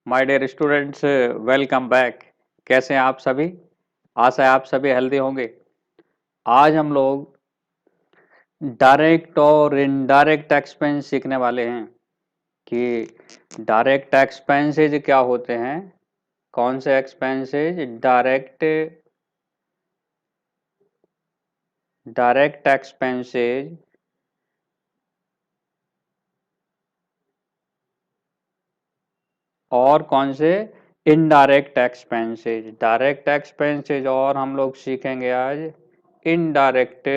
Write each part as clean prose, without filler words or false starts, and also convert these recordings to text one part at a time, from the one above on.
My dear students, welcome back. कैसे हैं आप सभी? आशा है आप सभी हेल्दी होंगे। आज हम लोग डायरेक्ट और इनडायरेक्ट एक्सपेंस सीखने वाले हैं कि डायरेक्ट एक्सपेंसेज क्या होते हैं, कौन से एक्सपेंसेज डायरेक्ट एक्सपेंसेज और कौन से इनडायरेक्ट एक्सपेंसेज। डायरेक्ट एक्सपेंसेज और हम लोग सीखेंगे आज इनडायरेक्ट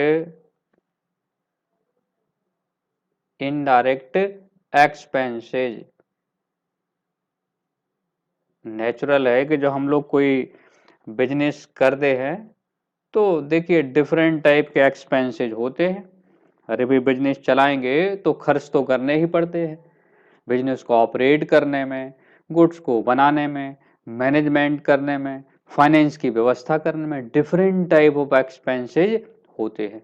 इनडायरेक्ट एक्सपेंसेज। नेचुरल है कि जो हम लोग कोई बिजनेस करते हैं तो देखिए डिफरेंट टाइप के एक्सपेंसेज होते हैं। अरे भाई बिजनेस चलाएंगे तो खर्च तो करने ही पड़ते हैं। बिजनेस को ऑपरेट करने में, गुड्स को बनाने में, मैनेजमेंट करने में, फाइनेंस की व्यवस्था करने में डिफरेंट टाइप ऑफ एक्सपेंसेज होते हैं।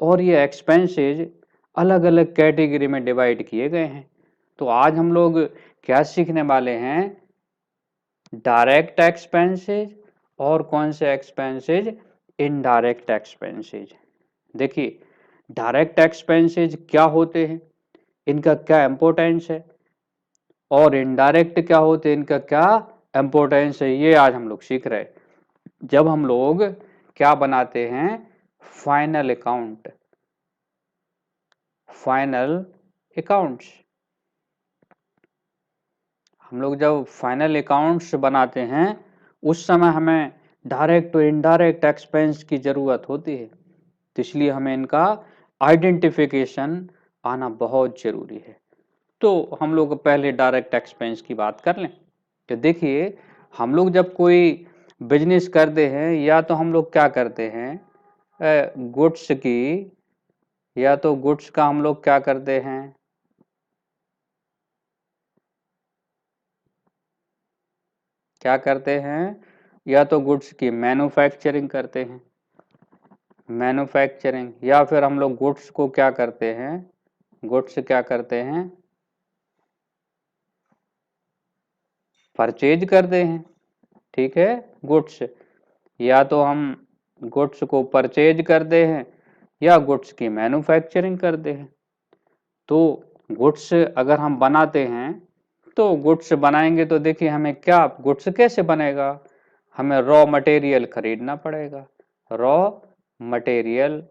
और ये एक्सपेंसेज अलग अलग कैटेगरी में डिवाइड किए गए हैं। तो आज हम लोग क्या सीखने वाले हैं? डायरेक्ट एक्सपेंसेज और कौन से एक्सपेंसेज? Indirect expenses. देखिए डायरेक्ट एक्सपेंसेज क्या होते हैं, इनका क्या इंपॉर्टेंस है, और इनडायरेक्ट क्या होते हैं, इनका क्या इंपॉर्टेंस है, ये आज हम लोग सीख रहे हैं। जब हम लोग क्या बनाते हैं? Final account, final accounts. हम लोग जब फाइनल अकाउंट्स बनाते हैं उस समय हमें डायरेक्ट और इनडायरेक्ट एक्सपेंस की ज़रूरत होती है, तो इसलिए हमें इनका आइडेंटिफिकेशन आना बहुत ज़रूरी है। तो हम लोग पहले डायरेक्ट एक्सपेंस की बात कर लें। तो देखिए हम लोग जब कोई बिजनेस करते हैं या तो हम लोग क्या करते हैं, गुड्स की, या तो गुड्स का हम लोग क्या करते हैं, क्या करते हैं, या तो गुड्स की मैन्युफैक्चरिंग करते हैं, मैन्युफैक्चरिंग, या फिर हम लोग गुड्स को क्या करते हैं, गुड्स क्या करते हैं, परचेज करते हैं। ठीक है, गुड्स, या तो हम गुड्स को परचेज करते हैं या गुड्स की मैन्युफैक्चरिंग करते हैं। तो गुड्स अगर हम बनाते हैं तो गुड्स बनाएंगे तो देखिए हमें क्या, गुड्स कैसे बनेगा, हमें रॉ मटेरियल खरीदना पड़ेगा। रॉ मटेरियल,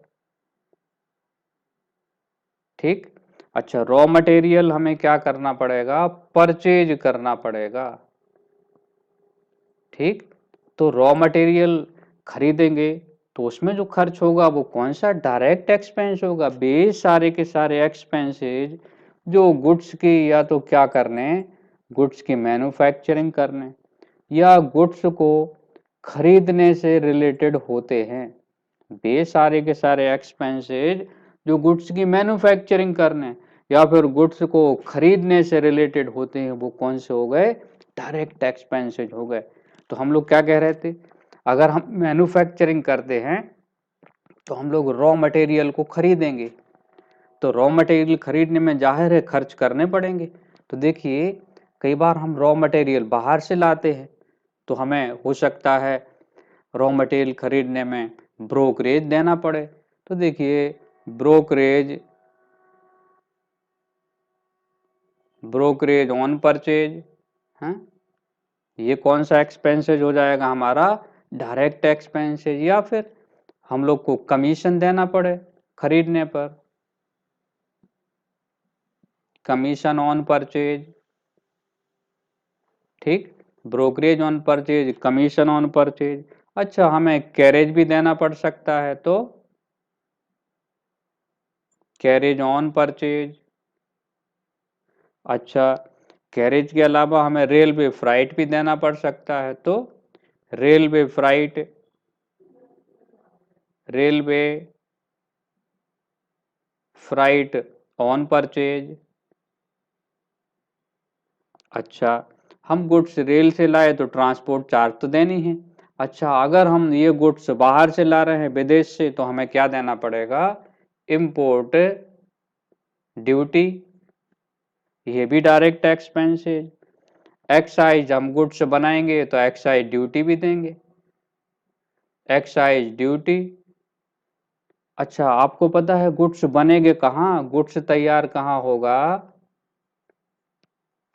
ठीक। अच्छा, रॉ मटेरियल हमें क्या करना पड़ेगा? परचेज करना पड़ेगा। ठीक। तो रॉ मटेरियल खरीदेंगे तो उसमें जो खर्च होगा वो कौन सा? डायरेक्ट एक्सपेंस होगा। बेस सारे के सारे एक्सपेंसेज जो गुड्स की या तो क्या करने, गुड्स की मैन्युफैक्चरिंग करने या गुड्स को खरीदने से रिलेटेड होते हैं। बेस सारे के सारे एक्सपेंसेज जो गुड्स की मैन्युफैक्चरिंग करने या फिर गुड्स को खरीदने से रिलेटेड होते हैं वो कौन से हो गए? डायरेक्ट एक्सपेंसेज हो गए। तो हम लोग क्या कह रहे थे, अगर हम मैन्युफैक्चरिंग करते हैं तो हम लोग रॉ मटेरियल को खरीदेंगे, तो रॉ मटेरियल खरीदने में जाहिर है खर्च करने पड़ेंगे। तो देखिए कई बार हम रॉ मटेरियल बाहर से लाते हैं तो हमें हो सकता है रॉ मटेरियल खरीदने में ब्रोकरेज देना पड़े। तो देखिए ब्रोकरेज, ब्रोकरेज ऑन परचेज है, ये कौन सा एक्सपेंसेज हो जाएगा? हमारा डायरेक्ट एक्सपेंसेज। या फिर हम लोग को कमीशन देना पड़े खरीदने पर, कमीशन ऑन परचेज। ठीक, brokerage on purchase, commission on purchase. अच्छा, हमें कैरेज भी देना पड़ सकता है तो कैरेज ऑन परचेज। अच्छा, कैरेज के अलावा हमें रेलवे फ्राइट भी देना पड़ सकता है तो railway freight, railway freight on purchase. अच्छा, हम गुड्स रेल से लाए तो ट्रांसपोर्ट चार्ज तो देनी है। अच्छा, अगर हम ये गुड्स बाहर से ला रहे हैं विदेश से तो हमें क्या देना पड़ेगा? इम्पोर्ट ड्यूटी, ये भी डायरेक्ट एक्सपेंसेज। एक्साइज हम गुड्स बनाएंगे तो एक्साइज ड्यूटी भी देंगे, एक्साइज ड्यूटी। अच्छा, आपको पता है गुड्स बनेंगे कहाँ, गुड्स तैयार कहाँ होगा?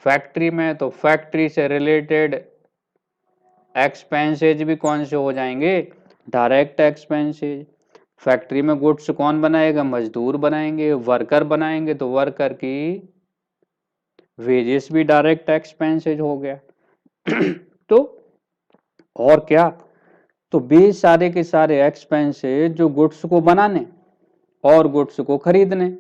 फैक्ट्री में। तो फैक्ट्री से रिलेटेड एक्सपेंसेज भी कौन से हो जाएंगे? Direct expenses. फैक्ट्री में गुड्स कौन बनाएगा? मजदूर बनाएंगे, वर्कर बनाएंगे, तो वर्कर की वेजेस भी डायरेक्ट एक्सपेंसेज हो गया। तो और क्या, तो बे सारे के सारे एक्सपेंसेज जो गुड्स को बनाने और गुड्स को खरीदने।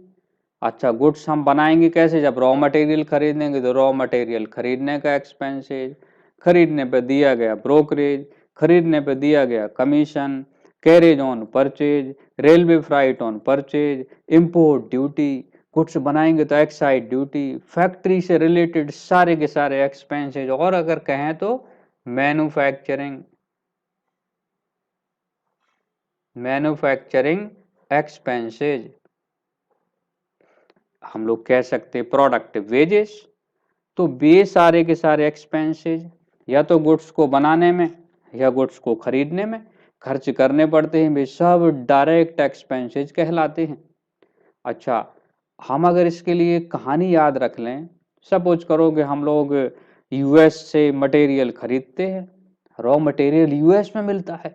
अच्छा, गुड्स हम बनाएंगे कैसे? जब रॉ मटेरियल खरीदेंगे तो रॉ मटेरियल खरीदने का एक्सपेंसेज, खरीदने पे दिया गया ब्रोकरेज, खरीदने पे दिया गया commission, carriage on purchase, railway freight on purchase, import duty, goods बनाएंगे तो एक्साइज ड्यूटी, फैक्ट्री से रिलेटेड सारे के सारे एक्सपेंसेज, और अगर कहें तो मैन्युफैक्चरिंग, मैन्युफैक्चरिंग एक्सपेंसेज, हम लोग कह सकते हैं प्रोडक्ट वेजेस। तो ये सारे के सारे एक्सपेंसेज या तो गुड्स को बनाने में या गुड्स को खरीदने में खर्च करने पड़ते हैं, वे सब डायरेक्ट एक्सपेंसेज कहलाते हैं। अच्छा, हम अगर इसके लिए कहानी याद रख लें, सपोज करो कि हम लोग यूएस से मटेरियल खरीदते हैं, रॉ मटेरियल यूएस में मिलता है,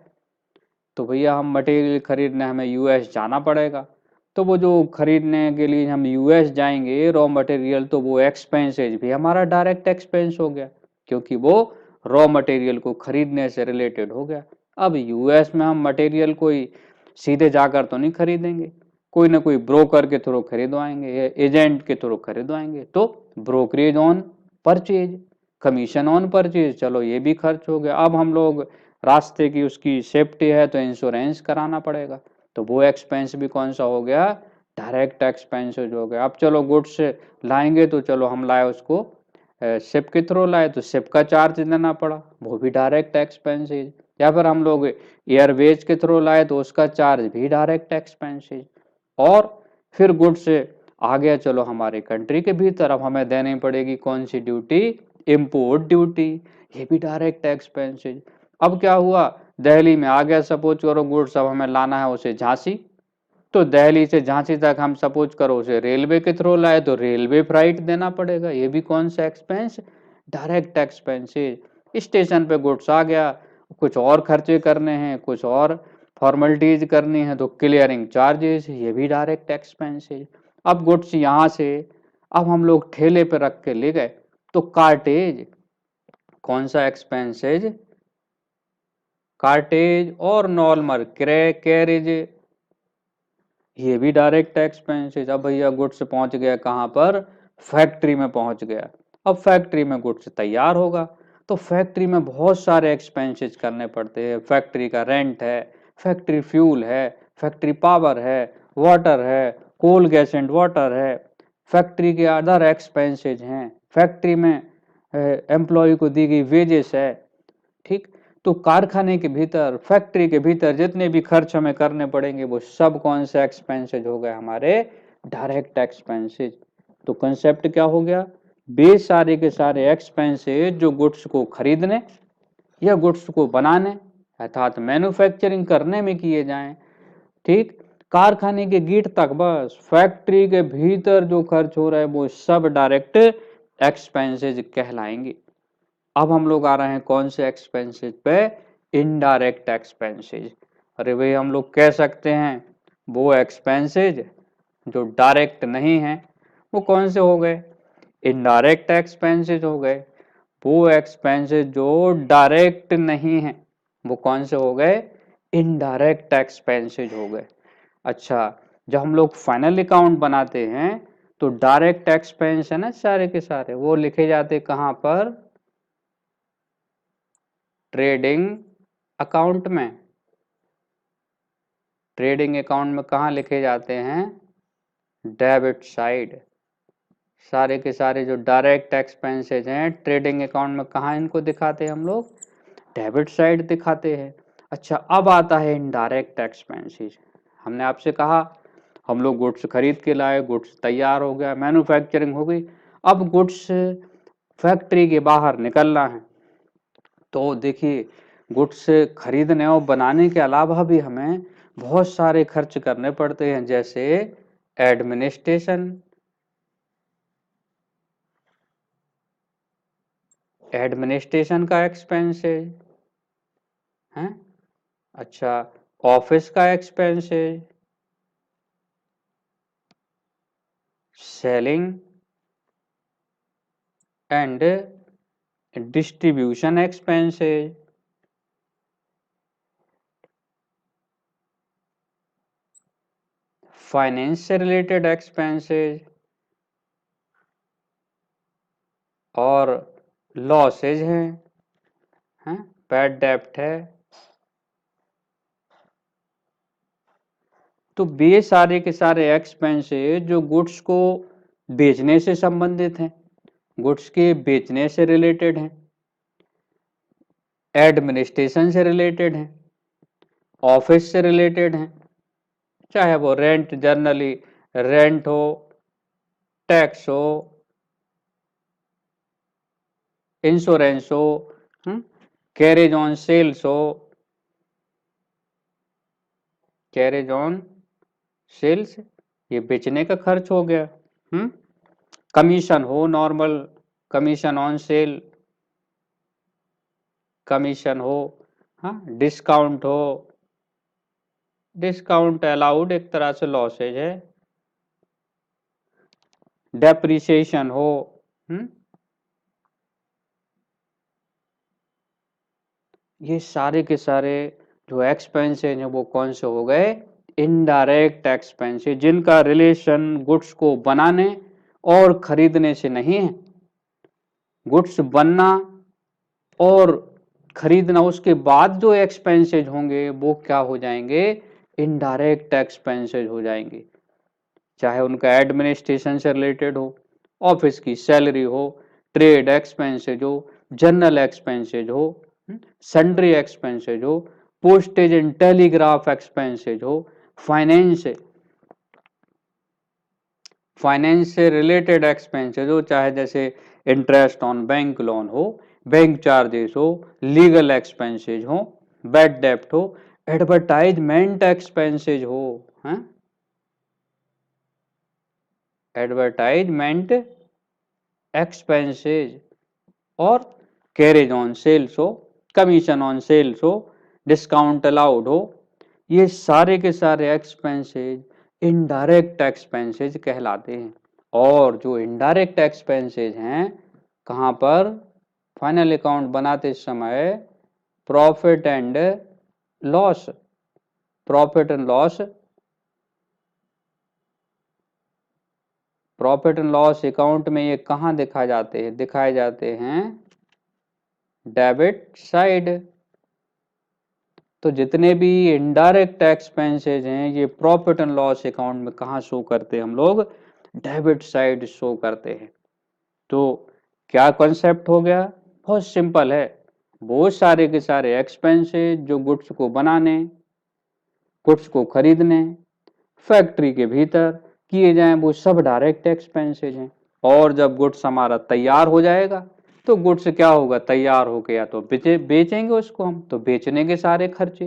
तो भैया हम मटेरियल खरीदने हमें यूएस जाना पड़ेगा। तो वो जो खरीदने के लिए हम यूएस जाएंगे रॉ मटेरियल, तो वो एक्सपेंसेज भी हमारा डायरेक्ट एक्सपेंस हो गया, क्योंकि वो रॉ मटेरियल को खरीदने से रिलेटेड हो गया। अब यूएस में हम मटेरियल कोई सीधे जाकर तो नहीं खरीदेंगे, कोई ना कोई ब्रोकर के थ्रू खरीदवाएंगे या एजेंट के थ्रू खरीदवाएंगे, तो brokerage on purchase, commission on purchase, चलो ये भी खर्च हो गया। अब हम लोग रास्ते की उसकी सेफ्टी है तो इंश्योरेंस कराना पड़ेगा, तो वो एक्सपेंस भी कौन सा हो गया? डायरेक्ट एक्सपेंसेज हो गया। अब चलो गुड्स लाएंगे तो चलो हम लाए उसको शिप के थ्रू लाए तो शिप का चार्ज देना पड़ा, वो भी डायरेक्ट एक्सपेंसेज। या फिर हम लोग एयरवेज के थ्रू लाए तो उसका चार्ज भी डायरेक्ट एक्सपेंसेज। और फिर गुड्स आ गया चलो हमारे कंट्री के भीतर, अब हमें देनी पड़ेगी कौन सी ड्यूटी? इम्पोर्ट ड्यूटी, ये भी डायरेक्ट एक्सपेंसेज। अब क्या हुआ, दिल्ली में आ गया सपोज करो गुड्स, अब हमें लाना है उसे झांसी, तो दिल्ली से झांसी तक हम सपोज करो उसे रेलवे के थ्रू लाए तो रेलवे फ्राइट देना पड़ेगा, ये भी कौन सा एक्सपेंस? Direct expenses. स्टेशन पे गुड्स आ गया, कुछ और खर्चे करने हैं, कुछ और फॉर्मेलिटीज करनी है तो क्लियरिंग चार्जेस, ये भी डायरेक्ट एक्सपेंसेज। अब गुड्स यहाँ से अब हम लोग ठेले पे रख के ले गए तो कार्टेज, कौन सा एक्सपेंसेज? कार्टेज और नॉर्मल कैरेज, ये भी डायरेक्ट एक्सपेंसेज। अब भैया गुड्स पहुंच गया कहाँ पर? फैक्ट्री में पहुंच गया। अब फैक्ट्री में गुड्स तैयार होगा तो फैक्ट्री में बहुत सारे एक्सपेंसेज करने पड़ते हैं, फैक्ट्री का रेंट है, फैक्ट्री फ्यूल है, फैक्ट्री पावर है, वाटर है, कोल गैस एंड वाटर है, फैक्ट्री के अदर एक्सपेंसेज हैं, फैक्ट्री में एम्प्लॉय को दी गई वेजेस है। ठीक, तो कारखाने के भीतर, फैक्ट्री के भीतर जितने भी खर्च हमें करने पड़ेंगे वो सब कौन से एक्सपेंसेज हो गए? हमारे डायरेक्ट एक्सपेंसेज। तो कंसेप्ट क्या हो गया? बे सारे के सारे एक्सपेंसेज जो गुड्स को खरीदने या गुड्स को बनाने अर्थात मैन्युफैक्चरिंग करने में किए जाएं, ठीक, कारखाने के गेट तक, बस फैक्ट्री के भीतर जो खर्च हो रहा है वो सब डायरेक्ट एक्सपेंसेज कहलाएंगे। अब हम लोग आ रहे हैं कौन से एक्सपेंसेज पे? Indirect expenses. अरे भाई, हम लोग कह सकते हैं वो एक्सपेंसेज जो डायरेक्ट नहीं है वो कौन से हो गए? इनडायरेक्ट एक्सपेंसेज हो गए। वो एक्सपेंसेज जो डायरेक्ट नहीं है वो कौन से हो गए? इनडायरेक्ट एक्सपेंसेज हो गए। अच्छा, जब हम लोग फाइनल अकाउंट बनाते हैं तो डायरेक्ट एक्सपेंस है ना सारे के सारे, वो लिखे जाते कहाँ पर? ट्रेडिंग अकाउंट में। ट्रेडिंग अकाउंट में कहाँ लिखे जाते हैं? Debit side. सारे के सारे जो डायरेक्ट एक्सपेंसेज हैं ट्रेडिंग अकाउंट में कहाँ इनको दिखाते हैं हम लोग? डेबिट साइड दिखाते हैं। अच्छा, अब आता है इनडायरेक्ट एक्सपेंसेज। हमने आपसे कहा हम लोग गुड्स खरीद के लाए, गुड्स तैयार हो गया, मैन्युफैक्चरिंग हो गई। अब गुड्स फैक्ट्री के बाहर निकलना है। तो देखिए गुड्स खरीदने और बनाने के अलावा भी हमें बहुत सारे खर्च करने पड़ते हैं, जैसे एडमिनिस्ट्रेशन, एडमिनिस्ट्रेशन का एक्सपेंस है, अच्छा, ऑफिस का एक्सपेंस है, सेलिंग एंड डिस्ट्रीब्यूशन एक्सपेंस है, फाइनेंस से रिलेटेड एक्सपेंसेस और लॉसेज हैं, बैड डेब्ट है। तो ये सारे के सारे एक्सपेंसेस जो गुड्स को बेचने से संबंधित हैं, गुड्स के बेचने से रिलेटेड हैं, एडमिनिस्ट्रेशन से रिलेटेड हैं, ऑफिस से रिलेटेड हैं, चाहे वो रेंट, जनरली रेंट हो, टैक्स हो, इंश्योरेंस हो, कैरेज ऑन सेल्स हो, कैरेज ऑन सेल्स ये बेचने का खर्च हो गया, कमीशन हो, normal commission on sale, commission हो, हाँ, डिस्काउंट हो, डिस्काउंट अलाउड एक तरह से लॉसेज है, डेप्रिसिएशन हो, ये सारे के सारे जो एक्सपेंस हैं वो कौन से हो गए, इनडायरेक्ट एक्सपेंस, जिनका रिलेशन गुड्स को बनाने और खरीदने से नहीं है। गुड्स बनना और खरीदना, उसके बाद जो एक्सपेंसेज होंगे वो क्या हो जाएंगे, इनडायरेक्ट एक्सपेंसेज हो जाएंगे, चाहे उनका एडमिनिस्ट्रेशन से रिलेटेड हो, ऑफिस की सैलरी हो, ट्रेड एक्सपेंसेज हो, जनरल एक्सपेंसेज हो, सन्ड्री एक्सपेंसेज हो, पोस्टेज एंड टेलीग्राफ एक्सपेंसेज हो, फाइनेंस फाइनेंस से रिलेटेड एक्सपेंसेज हो, चाहे जैसे इंटरेस्ट ऑन बैंक लोन हो, बैंक चार्जेस हो, लीगल एक्सपेंसेज हो, बैड डेप्ट हो, एडवर्टाइजमेंट एक्सपेंसेज हो, हैं, एडवर्टाइजमेंट एक्सपेंसेज और कैरेज ऑन सेल्स हो, कमीशन ऑन सेल्स हो, डिस्काउंट अलाउड हो, ये सारे के सारे एक्सपेंसेज इनडायरेक्ट एक्सपेंसेज कहलाते हैं। और जो इनडायरेक्ट एक्सपेंसेज हैं, कहाँ पर, फाइनल अकाउंट बनाते समय profit and loss, profit and loss, profit and loss account में ये कहाँ दिखाए जाते हैं डेबिट साइड। तो जितने भी इनडायरेक्ट एक्सपेंसेज हैं ये प्रॉफिट एंड लॉस अकाउंट में कहाँ शो करते हैं, हम लोग डेबिट साइड शो करते हैं। तो क्या कॉन्सेप्ट हो गया, बहुत सिंपल है, बहुत सारे के सारे एक्सपेंसेज जो गुड्स को बनाने, गुड्स को खरीदने, फैक्ट्री के भीतर किए जाएं वो सब डायरेक्ट एक्सपेंसेज हैं। और जब गुड्स हमारा तैयार हो जाएगा तो गुड्स क्या होगा, तैयार हो गया तो बेचेंगे उसको हम, तो बेचने के सारे खर्चे,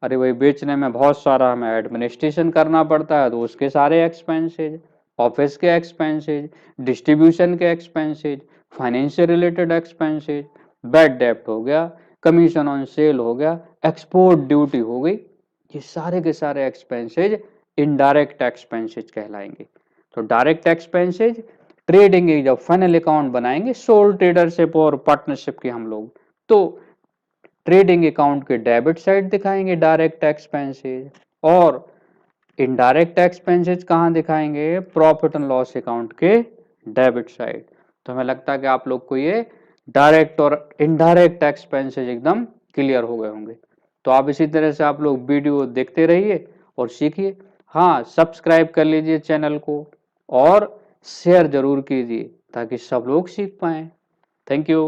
अरे भाई बेचने में बहुत सारा हमें एडमिनिस्ट्रेशन करना पड़ता है तो उसके सारे एक्सपेंसेज, ऑफिस के एक्सपेंसेज, डिस्ट्रीब्यूशन के एक्सपेंसेज, फाइनेंस से रिलेटेड एक्सपेंसेज, बैड डेप्ट हो गया, कमीशन ऑन सेल हो गया, एक्सपोर्ट ड्यूटी हो गई, ये सारे के सारे एक्सपेंसेज इनडायरेक्ट एक्सपेंसेज कहलाएंगे। तो डायरेक्ट एक्सपेंसेज ट्रेडिंग जब फाइनल अकाउंट बनाएंगे सोल ट्रेडरशिप और पार्टनरशिप के हम लोग, तो ट्रेडिंग अकाउंट के डेबिट साइड दिखाएंगे डायरेक्ट एक्सपेंसेज, और इनडायरेक्ट एक्सपेंसेज कहाँ दिखाएंगे, प्रॉफिट एंड लॉस अकाउंट के डेबिट साइड। तो हमें लगता है कि आप लोग को ये डायरेक्ट और इनडायरेक्ट एक्सपेंसेज एकदम क्लियर हो गए होंगे। तो आप इसी तरह से आप लोग वीडियो देखते रहिए और सीखिए। हाँ, सब्सक्राइब कर लीजिए चैनल को और शेयर जरूर कीजिए ताकि सब लोग सीख पाए। Thank you.